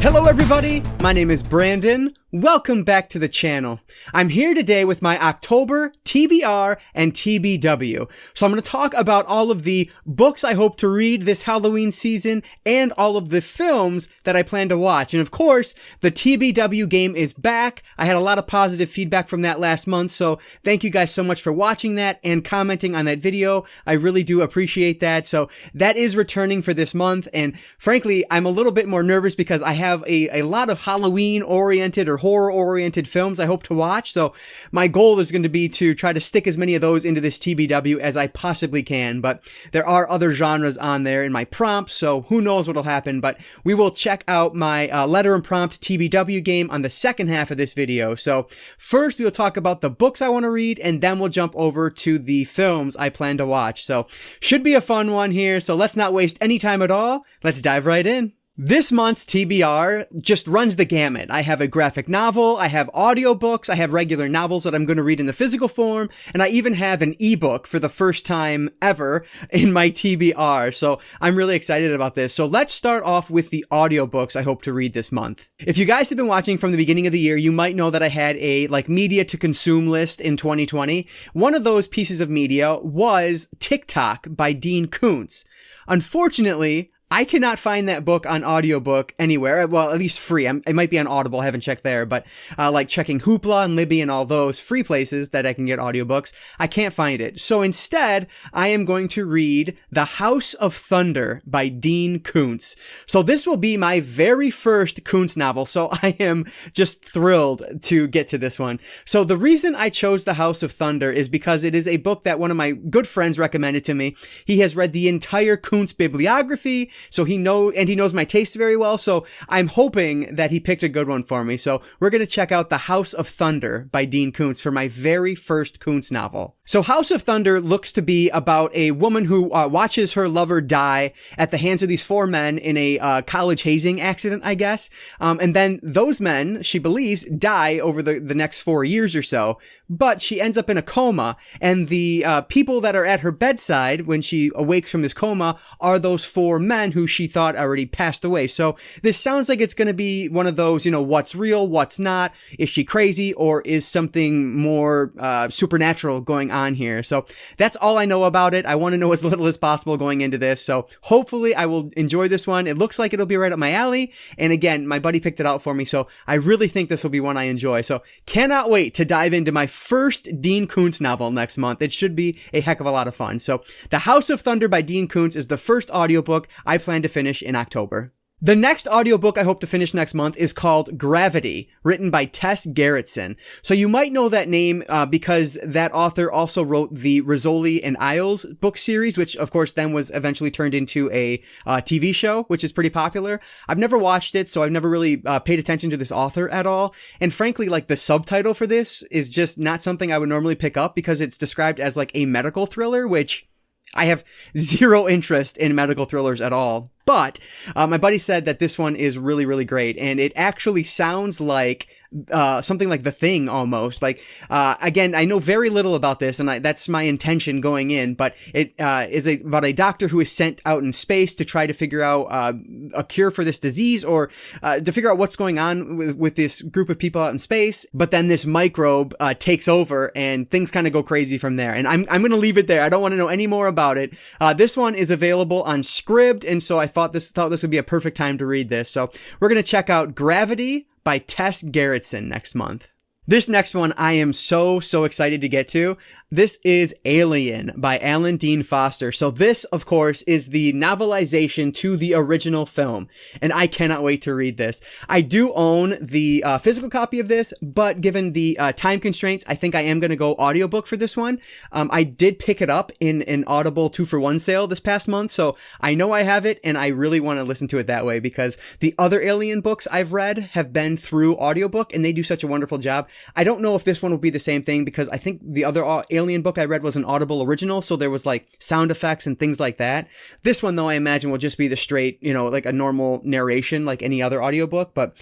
Hello everybody, my name is Brandon. Welcome back to the channel. I'm here today with my October TBR and TBW. So I'm going to talk about all of the books I hope to read this Halloween season and all of the films that I plan to watch. And of course, the TBW game is back. I had a lot of positive feedback from that last month, so thank you guys so much for watching that and commenting on that video. I really do appreciate that. So that is returning for this month, and frankly, I'm a little bit more nervous because I have a lot of Halloween-oriented or horror-oriented films I hope to watch, so my goal is going to be to try to stick as many of those into this TBW as I possibly can, but there are other genres on there in my prompts, so who knows what'll happen, but we will check out my letter and prompt TBW game on the second half of this video. So first we will talk about the books I want to read, and then we'll jump over to the films I plan to watch. So should be a fun one here, so let's not waste any time at all. Let's dive right in. This month's TBR just runs the gamut. I have a graphic novel, I have audiobooks, I have regular novels that I'm going to read in the physical form, and I even have an ebook for the first time ever in my TBR. So I'm really excited about this. So let's start off with the audiobooks I hope to read this month. If you guys have been watching from the beginning of the year, you might know that I had a media to consume list in 2020. One of those pieces of media was TikTok by Dean Koontz. Unfortunately, I cannot find that book on audiobook anywhere. Well, at least free. It might be on Audible. I haven't checked there, but like checking Hoopla and Libby and all those free places that I can get audiobooks, I can't find it. So instead, I am going to read The House of Thunder by Dean Koontz. So this will be my very first Koontz novel, so I am just thrilled to get to this one. So the reason I chose The House of Thunder is because it is a book that one of my good friends recommended to me. He has read the entire Koontz bibliography, so he knows my taste very well, so I'm hoping that he picked a good one for me. So we're going to check out The House of Thunder by Dean Koontz for my very first Koontz novel. So House of Thunder looks to be about a woman who watches her lover die at the hands of these four men in a college hazing accident, I guess. And then those men, she believes, die over the next 4 years or so. But she ends up in a coma, and the people that are at her bedside when she awakes from this coma are those four men who she thought already passed away. So this sounds like it's going to be one of those, what's real, what's not, is she crazy, or is something more supernatural going on here? So that's all I know about it. I want to know as little as possible going into this, so hopefully I will enjoy this one. It looks like it'll be right up my alley, and again, my buddy picked it out for me, so I really think this will be one I enjoy. So cannot wait to dive into my first Dean Koontz novel next month. It should be a heck of a lot of fun. So The House of Thunder by Dean Koontz is the first audiobook I plan to finish in October. The next audiobook I hope to finish next month is called Gravity, written by Tess Gerritsen. So you might know that name because that author also wrote the Rizzoli and Isles book series, which of course then was eventually turned into a TV show, which is pretty popular. I've never watched it, so I've never really paid attention to this author at all. And frankly, the subtitle for this is just not something I would normally pick up because it's described as a medical thriller, which I have zero interest in medical thrillers at all. But my buddy said that this one is really, really great, and it actually sounds like something like The Thing almost. Again, I know very little about this, and that's my intention going in, but it is about a doctor who is sent out in space to try to figure out a cure for this disease, or to figure out what's going on with this group of people out in space. But then this microbe takes over, and things kind of go crazy from there. And I'm going to leave it there. I don't want to know any more about it. This one is available on Scribd, and so I thought this would be a perfect time to read this. So we're going to check out Gravity by Tess Gerritsen next month. This next one I am so excited to get to. This is Alien by Alan Dean Foster. So this, of course, is the novelization to the original film, and I cannot wait to read this. I do own the physical copy of this, but given the time constraints, I think I am going to go audiobook for this one. I did pick it up in an Audible 2-for-1 sale this past month, so I know I have it, and I really want to listen to it that way because the other Alien books I've read have been through audiobook, and they do such a wonderful job. I don't know if this one will be the same thing, because I think the other Alien book I read was an Audible original, so there was like sound effects and things like that. This one, though, I imagine will just be the straight, like a normal narration like any other audiobook, but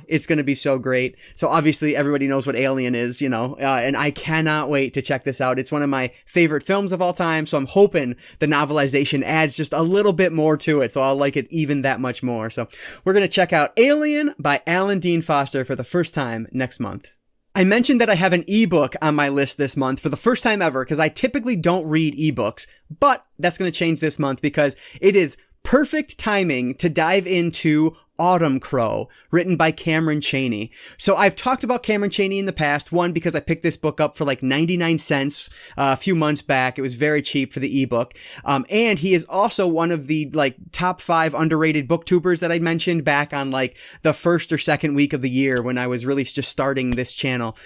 it's going to be so great. So obviously everybody knows what Alien is, and I cannot wait to check this out. It's one of my favorite films of all time, so I'm hoping the novelization adds just a little bit more to it, so I'll like it even that much more. So we're going to check out Alien by Alan Dean Foster for the first time next month. I mentioned that I have an ebook on my list this month for the first time ever, because I typically don't read ebooks, but that's going to change this month because it is perfect timing to dive into Autumn Crow, written by Cameron Chaney. So I've talked about Cameron Chaney in the past, one, because I picked this book up for like 99 cents a few months back. It was very cheap for the ebook. And he is also one of the like top 5 underrated booktubers that I mentioned back on like the first or second week of the year when I was really just starting this channel,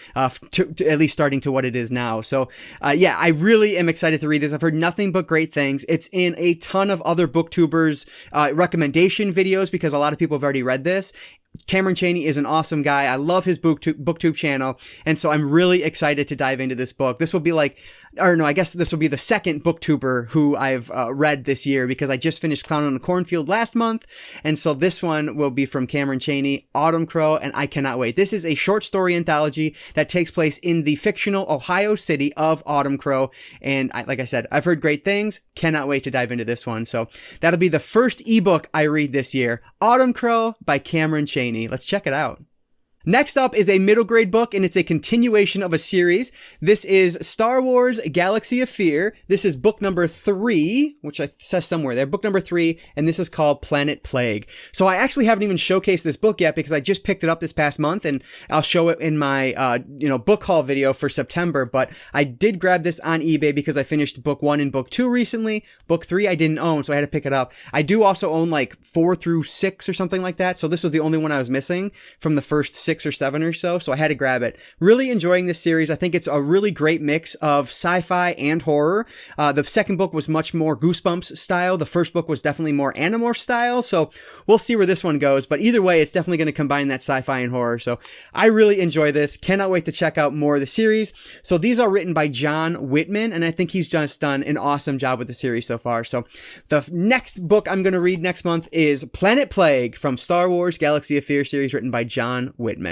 to at least starting to what it is now. So yeah, I really am excited to read this. I've heard nothing but great things. It's in a ton of other booktubers recommendation videos because a lot of people have already read this. Cameron Chaney is an awesome guy. I love his booktube channel, and so I'm really excited to dive into this book. This will be like, or no, I guess this will be the second booktuber who I've read this year, because I just finished Clown on the Cornfield last month, and so this one will be from Cameron Chaney, Autumn Crow, and I cannot wait. This is a short story anthology that takes place in the fictional Ohio city of Autumn Crow, and like I said, I've heard great things. Cannot wait to dive into this one. So that'll be the first ebook I read this year, Autumn Crow by Cameron Chaney. Let's check it out. Next up is a middle grade book, and it's a continuation of a series. This is Star Wars Galaxy of Fear. This is book number 3, which I says somewhere there, book number 3, and this is called Planet Plague. So I actually haven't even showcased this book yet because I just picked it up this past month, and I'll show it in my book haul video for September. But I did grab this on eBay because I finished book 1 and book 2 recently. Book 3 I didn't own, so I had to pick it up. I do also own like 4 through 6 or something like that, so this was the only one I was missing from the first 6 or 7 or so I had to grab it. Really enjoying this series. I think it's a really great mix of sci-fi and horror. The second book was much more Goosebumps style. The first book was definitely more Animorph style, so we'll see where this one goes, but either way, it's definitely going to combine that sci-fi and horror, so I really enjoy this. Cannot wait to check out more of the series. So these are written by John Whitman, and I think he's just done an awesome job with the series so far. So the next book I'm going to read next month is Planet Plague from Star Wars Galaxy of Fear series, written by John Whitman.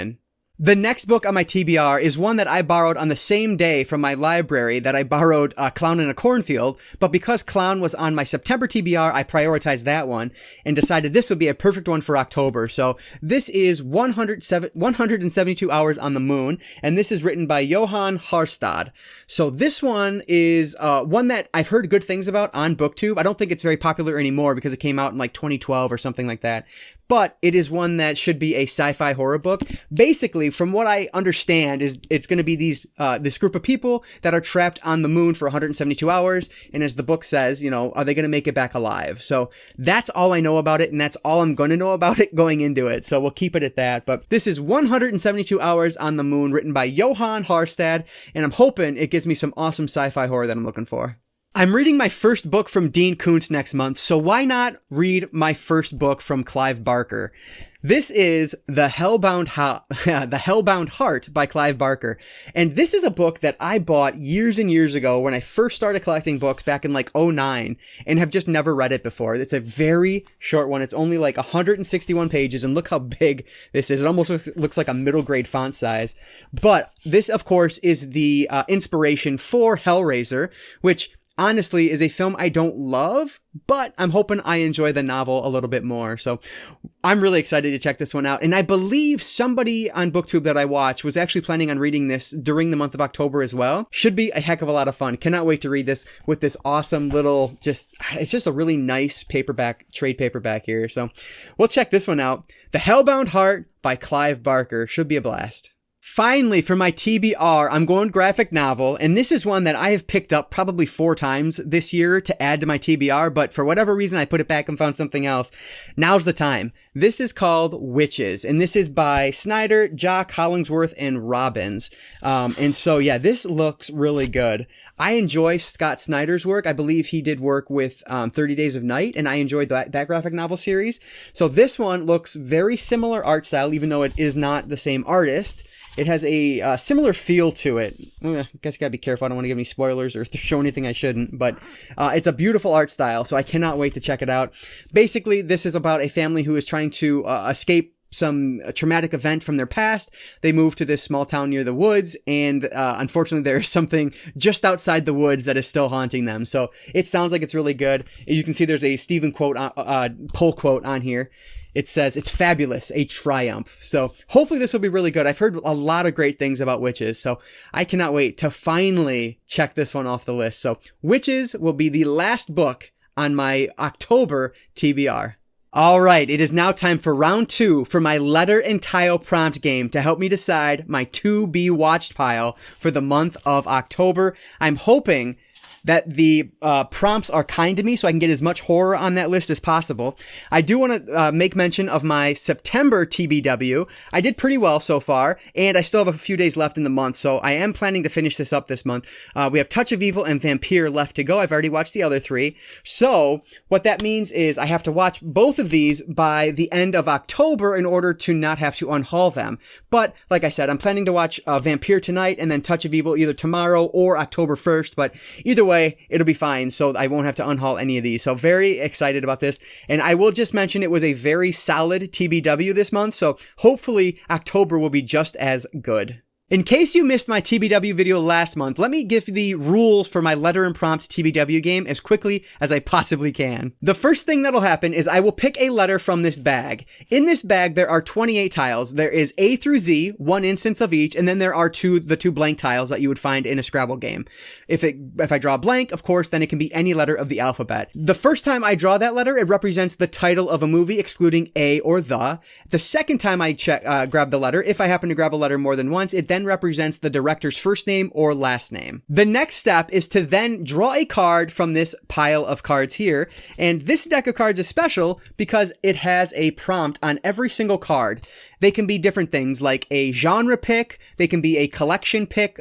The next book on my TBR is one that I borrowed on the same day from my library that I borrowed Clown in a Cornfield, but because Clown was on my September TBR, I prioritized that one and decided this would be a perfect one for October. So this is 172 Hours on the Moon, and this is written by Johan Harstad. So this one is one that I've heard good things about on BookTube. I don't think it's very popular anymore because it came out in like 2012 or something like that. But it is one that should be a sci-fi horror book. Basically, from what I understand, is it's going to be this group of people that are trapped on the moon for 172 hours. And as the book says, are they going to make it back alive? So that's all I know about it, and that's all I'm going to know about it going into it. So we'll keep it at that. But this is 172 Hours on the Moon, written by Johan Harstad, and I'm hoping it gives me some awesome sci-fi horror that I'm looking for. I'm reading my first book from Dean Koontz next month, so why not read my first book from Clive Barker? This is The Hellbound Heart by Clive Barker. And this is a book that I bought years and years ago when I first started collecting books back in like 2009, and have just never read it before. It's a very short one. It's only like 161 pages, and look how big this is. It almost looks like a middle grade font size. But this, of course, is the inspiration for Hellraiser, which honestly is a film I don't love, but I'm hoping I enjoy the novel a little bit more. So I'm really excited to check this one out. And I believe somebody on BookTube that I watch was actually planning on reading this during the month of October as well. Should be a heck of a lot of fun. Cannot wait to read this with this awesome little, it's just a really nice trade paperback here. So we'll check this one out. The Hellbound Heart by Clive Barker. Should be a blast. Finally, for my TBR, I'm going graphic novel, and this is one that I have picked up probably 4 times this year to add to my TBR, but for whatever reason, I put it back and found something else. Now's the time. This is called Witches, and this is by Snyder, Jock, Hollingsworth, and Robbins. And so, yeah, this looks really good. I enjoy Scott Snyder's work. I believe he did work with 30 Days of Night, and I enjoyed that graphic novel series. So this one looks very similar art style, even though it is not the same artist. It has a similar feel to it. I guess you gotta be careful. I don't want to give any spoilers or show anything I shouldn't, but it's a beautiful art style, so I cannot wait to check it out. Basically, this is about a family who is trying to escape some traumatic event from their past. They move to this small town near the woods, and unfortunately there is something just outside the woods that is still haunting them. So it sounds like it's really good. You can see there's a Stephen Pohl quote on here. It says, "It's fabulous, a triumph." So hopefully this will be really good. I've heard a lot of great things about Witches, so I cannot wait to finally check this one off the list. So Witches will be the last book on my October TBR. All right, it is now time for round 2 for my letter and tile prompt game to help me decide my to-be watched pile for the month of October. I'm hoping that the prompts are kind to me so I can get as much horror on that list as possible. I do want to make mention of my September TBW. I did pretty well so far, and I still have a few days left in the month, so I am planning to finish this up this month. We have Touch of Evil and Vampire left to go. I've already watched the other 3. So what that means is I have to watch both of these by the end of October in order to not have to unhaul them. But like I said, I'm planning to watch Vampire tonight and then Touch of Evil either tomorrow or October 1st, but either way, it'll be fine, so I won't have to unhaul any of these. So very excited about this. And I will just mention it was a very solid TBW this month, so hopefully October will be just as good. In case you missed my TBW video last month, let me give the rules for my letter and prompt TBW game as quickly as I possibly can. The first thing that'll happen is I will pick a letter from this bag. In this bag, there are 28 tiles. There is A through Z, 1 instance of each, and then there are the two blank tiles that you would find in a Scrabble game. If I draw a blank, of course, then it can be any letter of the alphabet. The first time I draw that letter, it represents the title of a movie, excluding A or the. The second time I grab the letter, if I happen to grab a letter more than once, it then represents the director's first name or last name. The next step is to then draw a card from this pile of cards here, and this deck of cards is special because it has a prompt on every single card. They can be different things like a genre pick, they can be a collection pick,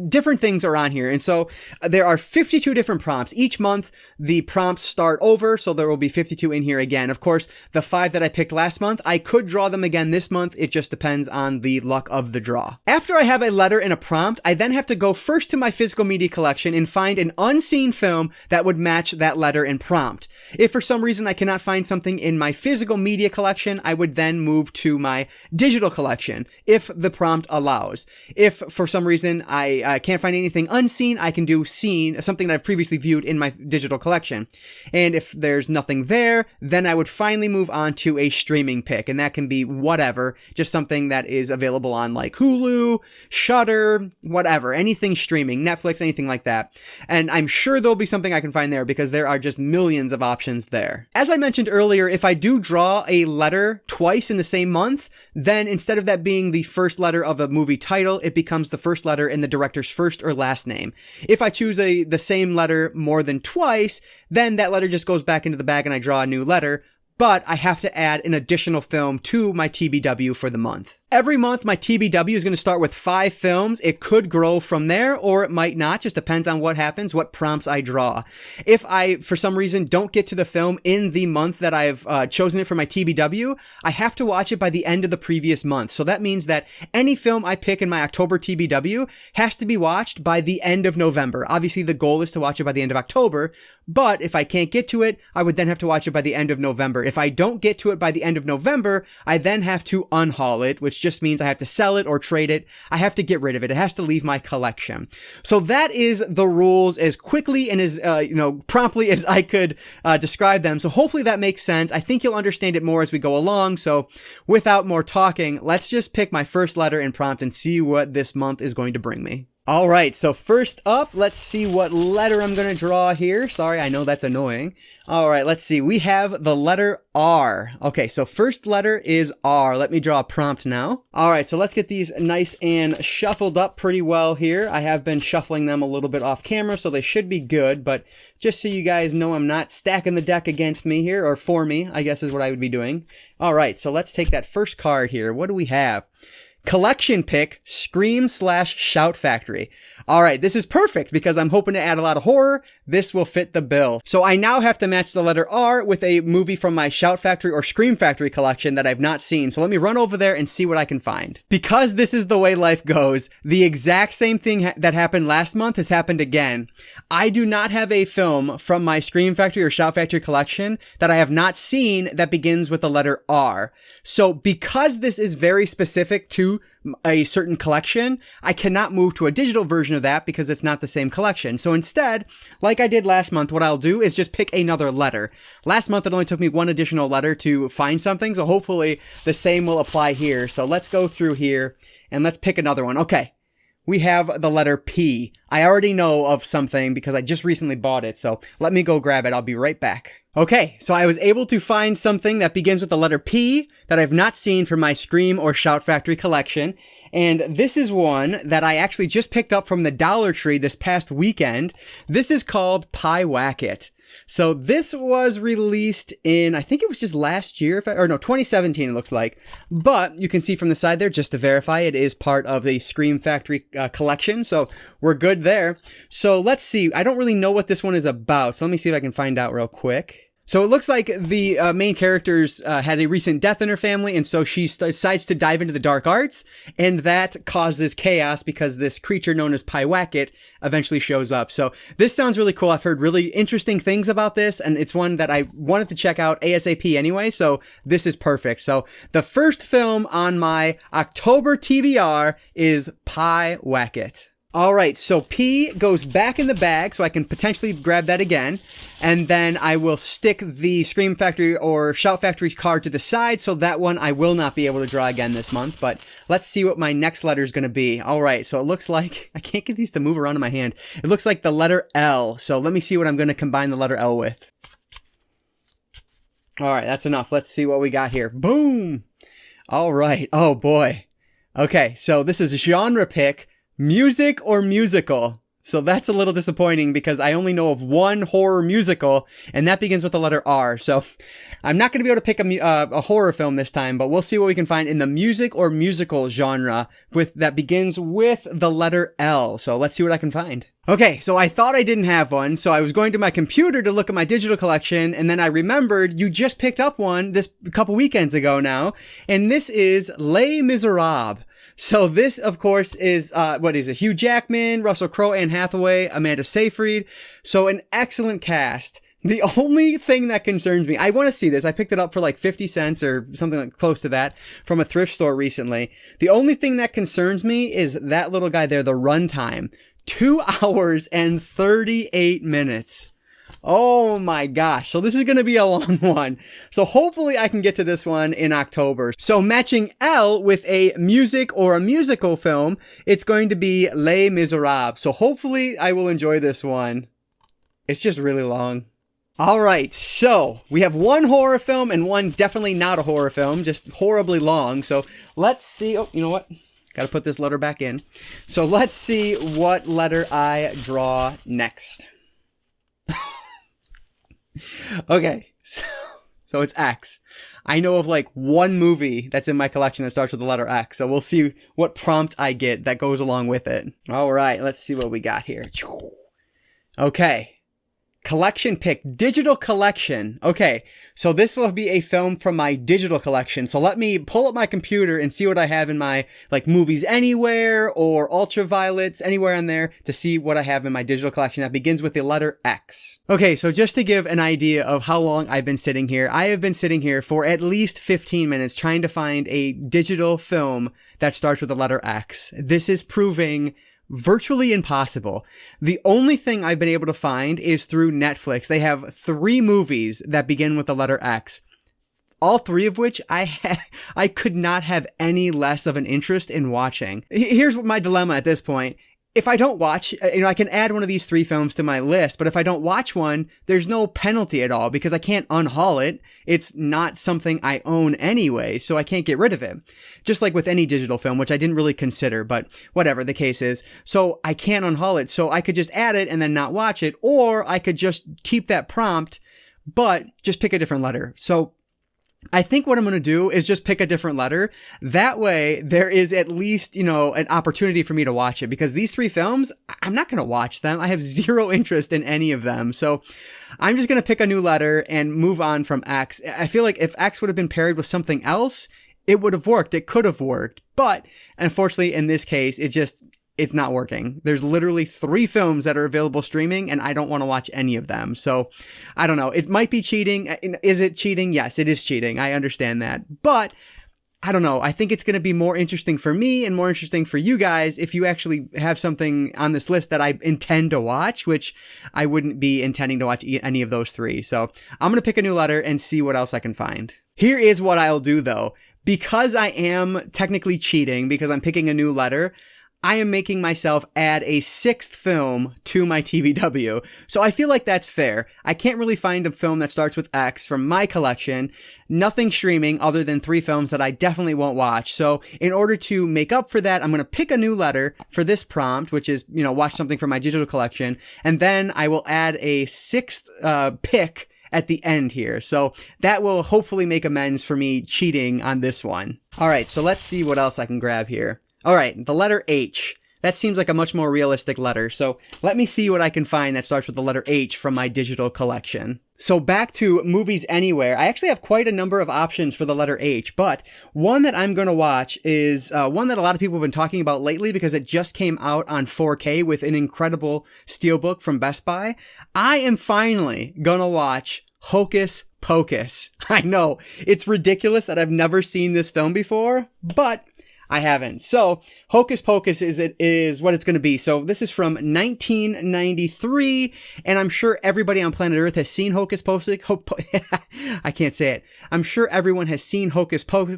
different things are on here. And so there are 52 different prompts. Each month the prompts start over, so there will be 52 in here again. Of course, the 5 that I picked last month, I could draw them again this month. It just depends on the luck of the draw. After I have a letter and a prompt, I then have to go first to my physical media collection and find an unseen film that would match that letter and prompt. If for some reason I cannot find something in my physical media collection, I would then move to my digital collection if the prompt allows. If for some reason I can't find anything unseen, I can do seen, something that I've previously viewed in my digital collection. And if there's nothing there, then I would finally move on to a streaming pick, and that can be whatever, just something that is available on like Hulu, Shudder, whatever, anything streaming, Netflix, anything like that. And I'm sure there'll be something I can find there because there are just millions of options there. As I mentioned earlier, if I do draw a letter twice in the same month, then instead of that being the first letter of a movie title, it becomes the first letter in the director's first or last name. If I choose the same letter more than twice, then that letter just goes back into the bag and I draw a new letter, but I have to add an additional film to my TBW for the month. Every month, my TBW is going to start with 5 films. It could grow from there, or it might not. Just depends on what happens, what prompts I draw. If I, for some reason, don't get to the film in the month that I've chosen it for my TBW, I have to watch it by the end of the previous month. So that means that any film I pick in my October TBW has to be watched by the end of November. Obviously, the goal is to watch it by the end of October, but if I can't get to it, I would then have to watch it by the end of November. If I don't get to it by the end of November, I then have to unhaul it, which just means I have to sell it or trade it. I have to get rid of it. It has to leave my collection. So that is the rules as quickly and as promptly as I could describe them. So hopefully that makes sense. I think you'll understand it more as we go along. So without more talking, let's just pick my first letter and prompt and see what this month is going to bring me. All right, so first up, let's see what letter I'm going to draw here. Sorry, I know that's annoying. All right, let's see. We have the letter R. Okay, so first letter is R. Let me draw a prompt now. All right, so let's get these nice and shuffled up pretty well here. I have been shuffling them a little bit off camera, so they should be good, but just so you guys know I'm not stacking the deck against me here, or for me, I guess is what I would be doing. All right, so let's take that first card here. What do we have? collection pick, Scream/Shout Factory. All right, this is perfect because I'm hoping to add a lot of horror. This will fit the bill. So I now have to match the letter R with a movie from my Shout Factory or Scream Factory collection that I've not seen. So let me run over there and see what I can find. Because this is the way life goes, the exact same thing that happened last month has happened again. I do not have a film from my Scream Factory or Shout Factory collection that I have not seen that begins with the letter R. So because this is very specific to a certain collection, I cannot move to a digital version of that because it's not the same collection. So instead, like I did last month, what I'll do is just pick another letter. Last month, it only took me one additional letter to find something, so hopefully the same will apply here. So let's go through here and let's pick another one. Okay, we have the letter P. I already know of something because I just recently bought it, so let me go grab it. I'll be right back. Okay, so I was able to find something that begins with the letter P that I've not seen from my Scream or Shout Factory collection. And this is one that I actually just picked up from the Dollar Tree this past weekend. This is called Pie Wacket. So this was released in, I think it was just last year, 2017 it looks like. But you can see from the side there, just to verify, it is part of the Scream Factory collection. So we're good there. So let's see. I don't really know what this one is about. So let me see if I can find out real quick. So it looks like the main character has a recent death in her family, and so she decides to dive into the dark arts, and that causes chaos because this creature known as Pie Wacket eventually shows up. So this sounds really cool. I've heard really interesting things about this, and it's one that I wanted to check out ASAP anyway, so this is perfect. So the first film on my October TBR is Pie Wacket. All right, so P goes back in the bag, so I can potentially grab that again. And then I will stick the Scream Factory or Shout Factory card to the side, so that one I will not be able to draw again this month. But let's see what my next letter is going to be. All right, so it looks like, I can't get these to move around in my hand. It looks like the letter L. So let me see what I'm going to combine the letter L with. All right, that's enough. Let's see what we got here. Boom. All right. Oh, boy. Okay, so this is a genre pick. Music or musical? So that's a little disappointing because I only know of one horror musical, and that begins with the letter R. So I'm not going to be able to pick a horror film this time, but we'll see what we can find in the music or musical genre that begins with the letter L. So let's see what I can find. Okay, so I thought I didn't have one, so I was going to my computer to look at my digital collection, and then I remembered you just picked up one this couple weekends ago now, and this is Les Miserables. So this, of course, is, Hugh Jackman, Russell Crowe, Anne Hathaway, Amanda Seyfried. So an excellent cast. The only thing that concerns me, I want to see this. I picked it up for like 50 cents or something like close to that from a thrift store recently. The only thing that concerns me is that little guy there, the runtime. 2 hours and 38 minutes. Oh my gosh. So this is going to be a long one. So hopefully I can get to this one in October. So matching L with a music or a musical film, it's going to be Les Miserables. So hopefully I will enjoy this one. It's just really long. All right. So we have one horror film and one definitely not a horror film, just horribly long. So let's see. Oh, you know what? Got to put this letter back in. So let's see what letter I draw next. Okay, so it's X. I know of like one movie that's in my collection that starts with the letter X, so we'll see what prompt I get that goes along with it. All right, let's see what we got here. Okay. Collection pick, digital collection. Okay, so this will be a film from my digital collection. So let me pull up my computer and see what I have in my like Movies Anywhere or Ultraviolets, anywhere on there to see what I have in my digital collection that begins with the letter X. Okay, so just to give an idea of how long I've been sitting here, I have been sitting here for at least 15 minutes trying to find a digital film that starts with the letter X. This is proving virtually impossible. The only thing I've been able to find is through Netflix. They have 3 movies that begin with the letter X. All 3 of which I could not have any less of an interest in watching. Here's my dilemma at this point. If I don't watch, I can add one of these 3 films to my list, but if I don't watch one, there's no penalty at all because I can't unhaul it. It's not something I own anyway, so I can't get rid of it. Just like with any digital film, which I didn't really consider, but whatever the case is. So I can't unhaul it, so I could just add it and then not watch it, or I could just keep that prompt, but just pick a different letter. So I think what I'm going to do is just pick a different letter. That way there is at least, an opportunity for me to watch it, because these 3 films, I'm not going to watch them. I have zero interest in any of them. So I'm just going to pick a new letter and move on from X. I feel like if X would have been paired with something else, it would have worked. It could have worked. But unfortunately, in this case, it's not working. There's literally 3 films that are available streaming, and I don't want to watch any of them. So I don't know. It might be cheating. Is it cheating? Yes, it is cheating. I understand that. But I don't know. I think it's going to be more interesting for me and more interesting for you guys if you actually have something on this list that I intend to watch, which I wouldn't be intending to watch any of those 3. So I'm going to pick a new letter and see what else I can find. Here is what I'll do though. Because I am technically cheating, because I'm picking a new letter, I am making myself add a 6th film to my TBW. So I feel like that's fair. I can't really find a film that starts with X from my collection. Nothing streaming other than 3 films that I definitely won't watch. So in order to make up for that, I'm going to pick a new letter for this prompt, which is, watch something from my digital collection. And then I will add a 6th pick at the end here. So that will hopefully make amends for me cheating on this one. All right, so let's see what else I can grab here. All right, the letter H. That seems like a much more realistic letter. So let me see what I can find that starts with the letter H from my digital collection. So back to Movies Anywhere. I actually have quite a number of options for the letter H, but one that I'm going to watch is one that a lot of people have been talking about lately because it just came out on 4K with an incredible steelbook from Best Buy. I am finally going to watch Hocus Pocus. I know, it's ridiculous that I've never seen this film before, but I haven't. So Hocus Pocus is what it's going to be. So this is from 1993, and I'm sure everybody on planet Earth has seen Hocus Pocus. I can't say it. I'm sure everyone has seen Hocus Pocus.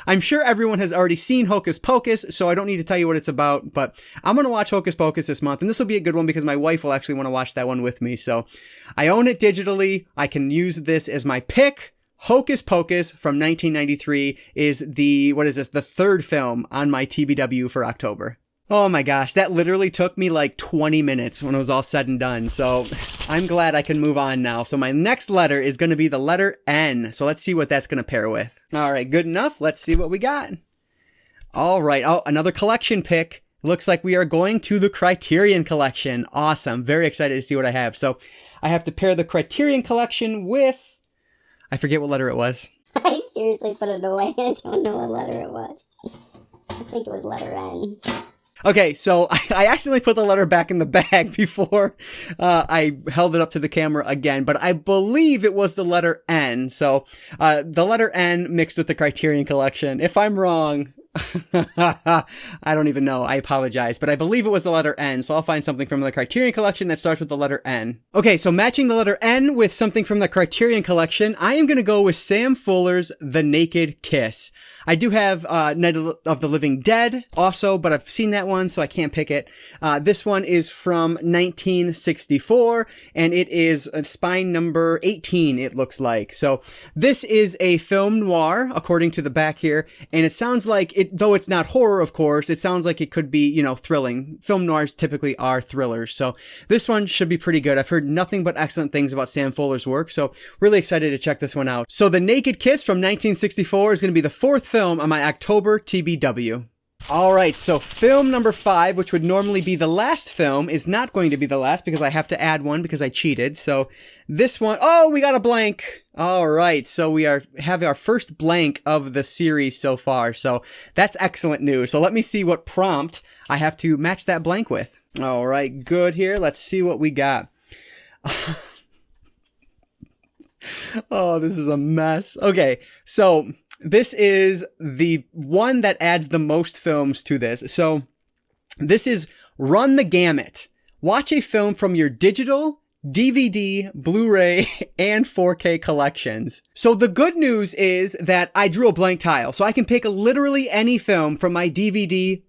I'm sure everyone has already seen Hocus Pocus, so I don't need to tell you what it's about, but I'm going to watch Hocus Pocus this month, and this will be a good one because my wife will actually want to watch that one with me. So I own it digitally. I can use this as my pick. Hocus Pocus from 1993 is the 3rd film on my TBW for October. Oh my gosh, that literally took me like 20 minutes when it was all said and done. So I'm glad I can move on now. So my next letter is going to be the letter N. So let's see what that's going to pair with. All right, good enough. Let's see what we got. All right. Oh, another collection pick. Looks like we are going to the Criterion Collection. Awesome. Very excited to see what I have. So I have to pair the Criterion Collection with... I forget what letter it was. I seriously put it away. I don't know what letter it was. I think it was letter N. Okay, so I accidentally put the letter back in the bag before I held it up to the camera again, but I believe it was the letter N. So the letter N mixed with the Criterion Collection. If I'm wrong, I don't even know. I apologize, but I believe it was the letter N, so I'll find something from the Criterion Collection that starts with the letter N. Okay, so matching the letter N with something from the Criterion Collection, I am going to go with Sam Fuller's The Naked Kiss. I do have Night of the Living Dead also, but I've seen that one, so I can't pick it. This one is from 1964, and it is spine number 18, it looks like. So this is a film noir, according to the back here, and it sounds like, though it's not horror, of course, it sounds like it could be, thrilling. Film noirs typically are thrillers, so this one should be pretty good. I've heard nothing but excellent things about Sam Fuller's work, so really excited to check this one out. So The Naked Kiss from 1964 is going to be the 4th film on my October TBW. All right, so film number 5, which would normally be the last film, is not going to be the last because I have to add one because I cheated. So this one, oh, we got a blank. All right, so we have our first blank of the series so far. So that's excellent news. So let me see what prompt I have to match that blank with. All right, good here. Let's see what we got. Oh, this is a mess. Okay, so this is the one that adds the most films to this. So this is Run the Gamut. Watch a film from your digital, DVD, Blu-ray, and 4K collections. So the good news is that I drew a blank tile, so I can pick literally any film from my DVD,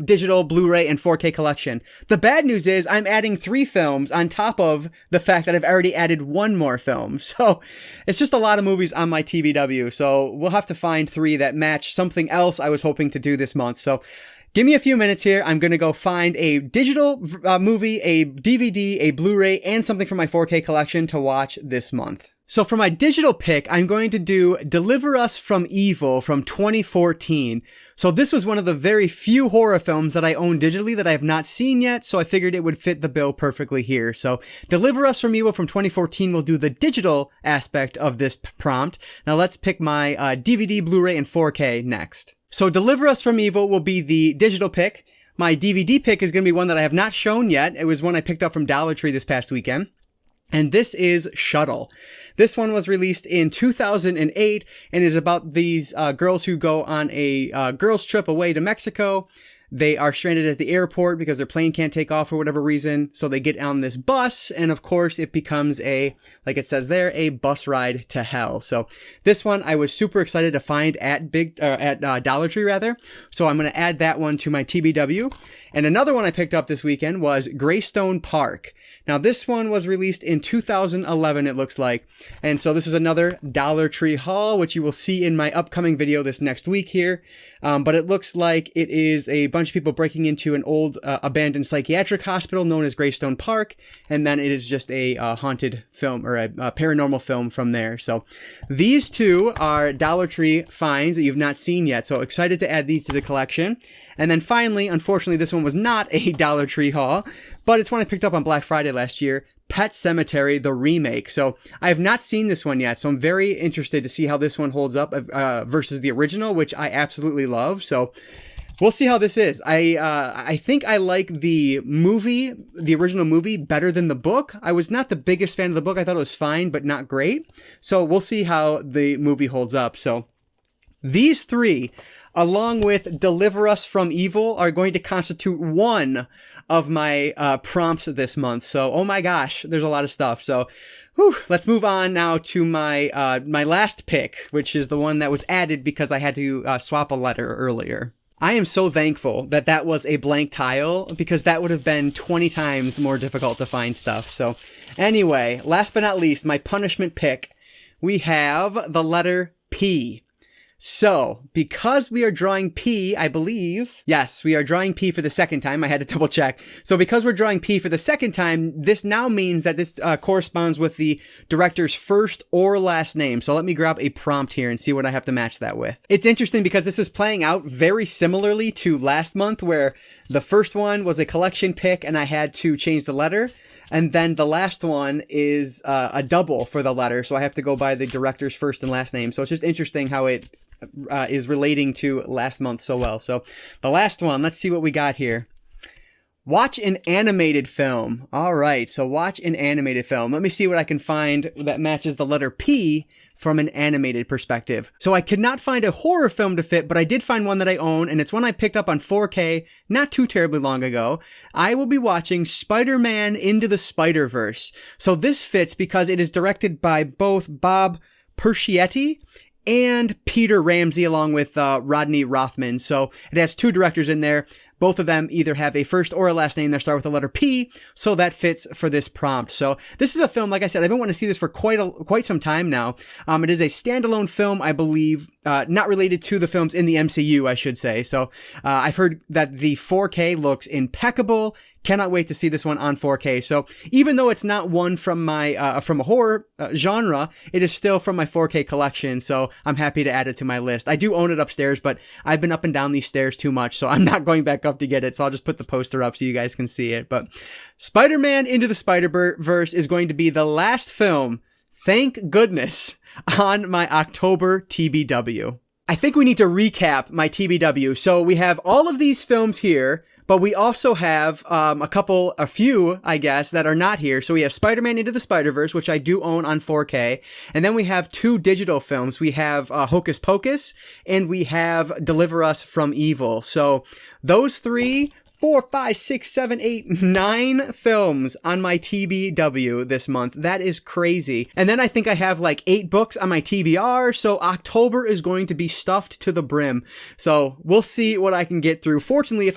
digital, Blu-ray, and 4K collection. The bad news is I'm adding 3 films on top of the fact that I've already added 1 more film. So it's just a lot of movies on my TBW. So we'll have to find 3 that match something else I was hoping to do this month. So give me a few minutes here. I'm going to go find a digital movie, a DVD, a Blu-ray, and something from my 4K collection to watch this month. So for my digital pick, I'm going to do Deliver Us from Evil from 2014. So this was one of the very few horror films that I own digitally that I have not seen yet, so I figured it would fit the bill perfectly here. So Deliver Us from Evil from 2014 will do the digital aspect of this prompt. Now let's pick my DVD, Blu-ray, and 4K next. So Deliver Us from Evil will be the digital pick. My DVD pick is going to be one that I have not shown yet. It was one I picked up from Dollar Tree this past weekend. And this is Shuttle. This one was released in 2008 and is about these girls who go on a girls trip away to Mexico. They are stranded at the airport because their plane can't take off for whatever reason. So they get on this bus, and of course it becomes like it says there, a bus ride to hell. So this one I was super excited to find at Dollar Tree rather. So I'm going to add that one to my TBW. And another one I picked up this weekend was Greystone Park. Now this one was released in 2011, it looks like. And so this is another Dollar Tree haul, which you will see in my upcoming video this next week here. But it looks like it is a bunch of people breaking into an old abandoned psychiatric hospital known as Greystone Park. And then it is just a haunted film or a paranormal film from there. So these two are Dollar Tree finds that you've not seen yet. So excited to add these to the collection. And then finally, unfortunately, this one was not a Dollar Tree haul, but it's one I picked up on Black Friday last year, Pet Sematary, the remake. So I have not seen this one yet, so I'm very interested to see how this one holds up versus the original, which I absolutely love. So we'll see how this is. I think I like the original movie, better than the book. I was not the biggest fan of the book. I thought it was fine, but not great. So we'll see how the movie holds up. So these three, along with Deliver Us from Evil, are going to constitute one of my prompts this month. So, oh my gosh, there's a lot of stuff. So, let's move on now to my my last pick, which is the one that was added because I had to swap a letter earlier. I am so thankful that that was a blank tile because that would have been 20 times more difficult to find stuff. So, anyway, last but not least, my punishment pick, we have the letter P. So, because we are drawing P, I believe, yes, we are drawing P for the second time. I had to double check. So because we're drawing P for the second time, this now means that this corresponds with the director's first or last name. So let me grab a prompt here and see what I have to match that with. It's interesting because this is playing out very similarly to last month, where the first one was a collection pick and I had to change the letter. And then the last one is a double for the letter. So I have to go by the director's first and last name. So it's just interesting how it is relating to last month so well. So the last one, let's see what we got here. Watch an animated film. All right, so watch an animated film. Let me see what I can find that matches the letter P from an animated perspective. So I could not find a horror film to fit, but I did find one that I own, and it's one I picked up on 4K not too terribly long ago. I will be watching Spider-Man Into the Spider-Verse. So this fits because it is directed by both Bob Persichetti and Peter Ramsey, along with Rodney Rothman. So it has two directors in there. Both of them either have a first or a last name that start with the letter P, so that fits for this prompt. So this is a film, like I said, I've been wanting to see this for quite some time now. It is a standalone film, I believe, not related to the films in the MCU, I should say. So I've heard that the 4K looks impeccable. Cannot wait to see this one on 4K. So even though it's not one from my from a horror genre, it is still from my 4K collection. So I'm happy to add it to my list. I do own it upstairs, but I've been up and down these stairs too much, so I'm not going back up to get it. So I'll just put the poster up so you guys can see it. But Spider-Man Into the Spider-Verse is going to be the last film, thank goodness, on my October TBW. I think we need to recap my TBW. So we have all of these films here, but we also have a few, I guess, that are not here. So we have Spider-Man Into the Spider-Verse, which I do own on 4K. And then we have two digital films. We have Hocus Pocus, and we have Deliver Us from Evil. So those 4, 5, 6, 7, 8, 9 films on my TBW this month. That is crazy. And then I think I have like 8 books on my TBR. So October is going to be stuffed to the brim. So we'll see what I can get through. Fortunately, if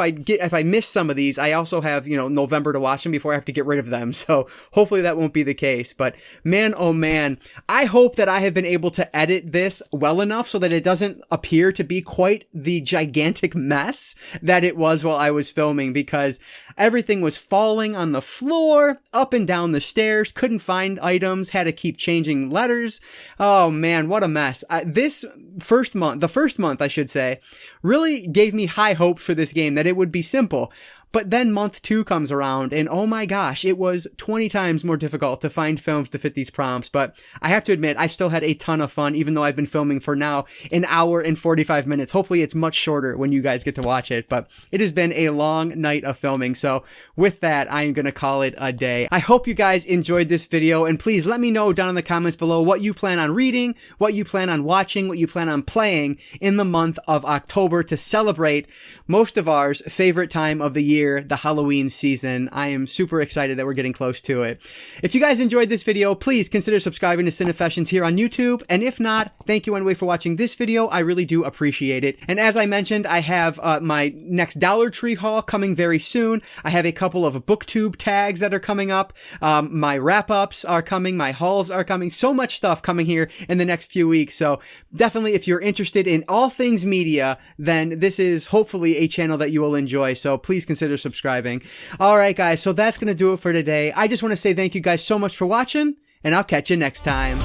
I miss some of these, I also have, November to watch them before I have to get rid of them. So hopefully that won't be the case. But man, oh man, I hope that I have been able to edit this well enough so that it doesn't appear to be quite the gigantic mess that it was while I was filming. filming because everything was falling on the floor, up and down the stairs, couldn't find items, had to keep changing letters. Oh man, what a mess. The first month, I should say, really gave me high hopes for this game that it would be simple. But then month 2 comes around and oh my gosh, it was 20 times more difficult to find films to fit these prompts. But I have to admit, I still had a ton of fun, even though I've been filming for now an hour and 45 minutes. Hopefully it's much shorter when you guys get to watch it, but it has been a long night of filming. So with that, I am going to call it a day. I hope you guys enjoyed this video, and please let me know down in the comments below what you plan on reading, what you plan on watching, what you plan on playing in the month of October to celebrate most of ours favorite time of the year, the Halloween season. I am super excited that we're getting close to it. If you guys enjoyed this video, please consider subscribing to Cinefessions here on YouTube. And if not, thank you anyway for watching this video. I really do appreciate it. And as I mentioned, I have my next Dollar Tree haul coming very soon. I have a couple of BookTube tags that are coming up. My wrap-ups are coming. My hauls are coming. So much stuff coming here in the next few weeks. So definitely, if you're interested in all things media, then this is hopefully a channel that you will enjoy. So please consider subscribing. All right, guys, so that's going to do it for today. I just want to say thank you guys so much for watching, and I'll catch you next time.